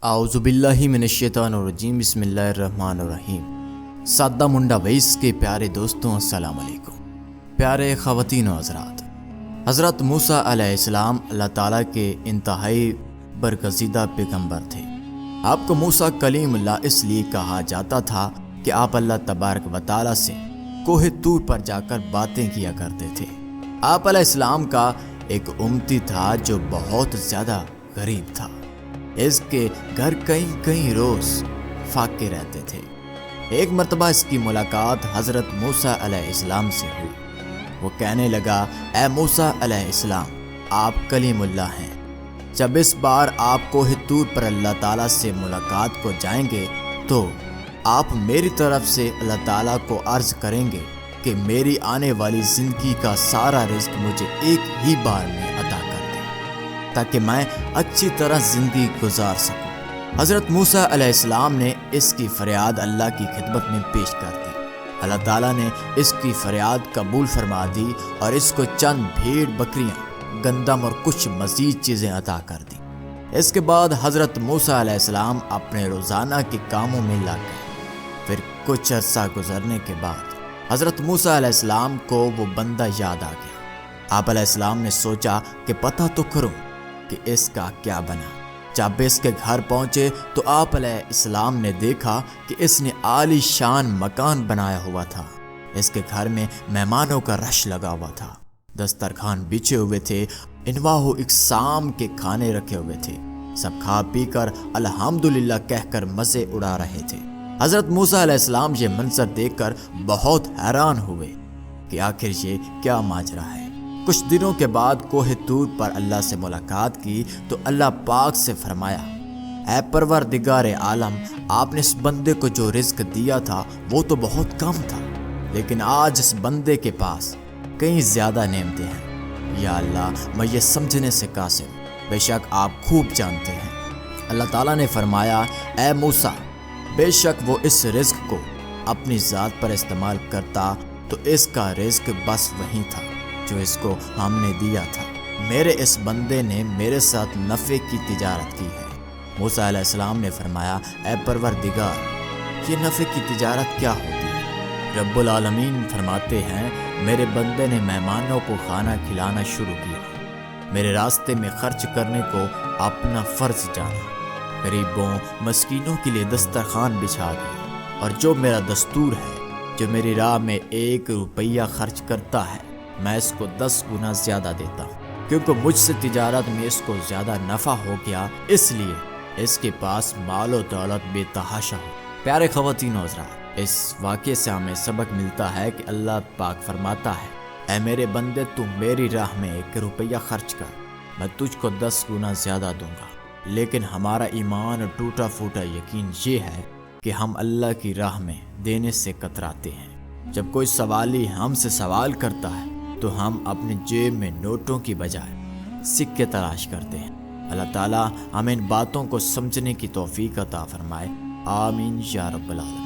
اعوذ باللہ من الشیطان الرجیم بسم اللہ الرحمن الرحیم۔ سادہ منڈا ویس کے پیارے دوستوں السلام علیکم۔ پیارے خواتین و حضرات، حضرت موسیٰ علیہ السلام اللہ تعالیٰ کے انتہائی برگزیدہ پیغمبر تھے۔ آپ کو موسیٰ کلیم اللہ اس لیے کہا جاتا تھا کہ آپ اللہ تبارک و تعالیٰ سے کوہ طور پر جا کر باتیں کیا کرتے تھے۔ آپ علیہ السلام کا ایک امتی تھا جو بہت زیادہ غریب تھا۔ اس کے گھر کئی روز فاقے رہتے تھے۔ ایک مرتبہ اس کی ملاقات حضرت موسیٰ علیہ السلام سے ہوئی۔ وہ کہنے لگا، اے موسیٰ علیہ السلام، آپ کلیم اللہ ہیں۔ جب اس بار آپ کوہ طور پر اللہ تعالیٰ سے ملاقات کو جائیں گے تو آپ میری طرف سے اللہ تعالیٰ کو عرض کریں گے کہ میری آنے والی زندگی کا سارا رزق مجھے ایک ہی بار میں عطا کر دیں تاکہ میں اچھی طرح زندگی گزار سکوں۔ حضرت موسیٰ علیہ السلام نے اس کی فریاد اللہ کی خدمت میں پیش کر دی۔ اللہ تعالیٰ نے اس کی فریاد قبول فرما دی اور اس کو چند بھیڑ بکریاں، گندم اور کچھ مزید چیزیں عطا کر دی۔ اس کے بعد حضرت موسیٰ علیہ السلام اپنے روزانہ کے کاموں میں لگ گئے۔ پھر کچھ عرصہ گزرنے کے بعد حضرت موسیٰ علیہ السلام کو وہ بندہ یاد آ گیا۔ آپ علیہ السلام نے سوچا کہ پتہ تو کروں کہ اس کا کیا بنا۔ جب اس کے گھر پہنچے تو آپ علیہ السلام نے دیکھا کہ اس نے عالی شان مکان بنایا ہوا تھا۔ اس کے گھر میں مہمانوں کا رش لگا ہوا تھا، دسترخوان بچھے ہوئے تھے، انواع و اقسام کے کھانے رکھے ہوئے تھے۔ سب کھا پی کر الحمدللہ کہہ کر مزے اڑا رہے تھے۔ حضرت موسیٰ علیہ السلام یہ منظر دیکھ کر بہت حیران ہوئے کہ آخر یہ کیا ماجرا ہے۔ کچھ دنوں کے بعد کوہ طور پر اللہ سے ملاقات کی تو اللہ پاک سے فرمایا، اے پروردگار عالم، آپ نے اس بندے کو جو رزق دیا تھا وہ تو بہت کم تھا، لیکن آج اس بندے کے پاس کئی زیادہ نعمتیں ہیں۔ یا اللہ، میں یہ سمجھنے سے قاصر ہوں، بے شک آپ خوب جانتے ہیں۔ اللہ تعالیٰ نے فرمایا، اے موسیٰ، بے شک وہ اس رزق کو اپنی ذات پر استعمال کرتا تو اس کا رزق بس وہی تھا جو اس کو ہم نے دیا تھا۔ میرے اس بندے نے میرے ساتھ نفع کی تجارت کی ہے۔ موسیٰ علیہ السلام نے فرمایا، اے پروردگار، یہ نفع کی تجارت کیا ہوتی ہے؟ رب العالمین فرماتے ہیں، میرے بندے نے مہمانوں کو کھانا کھلانا شروع کیا، میرے راستے میں خرچ کرنے کو اپنا فرض جانا، غریبوں مسکینوں کے لیے دسترخوان بچھا دیا، اور جو میرا دستور ہے، جو میری راہ میں 1 روپیہ خرچ کرتا ہے میں اس کو 10 گنا زیادہ دیتا ہوں، کیونکہ مجھ سے تجارت میں اس کو زیادہ نفع ہو گیا، اس لیے اس کے پاس مال و دولت بے تحاشا ہو۔ پیارے خواتین و حضرات، اس واقعے سے ہمیں سبق ملتا ہے کہ اللہ پاک فرماتا ہے، اے میرے بندے، تو میری راہ میں 1 روپیہ خرچ کر، میں تجھ کو 10 گنا زیادہ دوں گا۔ لیکن ہمارا ایمان اور ٹوٹا پھوٹا یقین یہ ہے کہ ہم اللہ کی راہ میں دینے سے کتراتے ہیں۔ جب کوئی سوالی ہم سے سوال کرتا ہے تو ہم اپنے جیب میں نوٹوں کی بجائے سکے تلاش کرتے ہیں۔ اللہ تعالیٰ ہمیں ان باتوں کو سمجھنے کی توفیق عطا فرمائے، آمین یا رب العالمین۔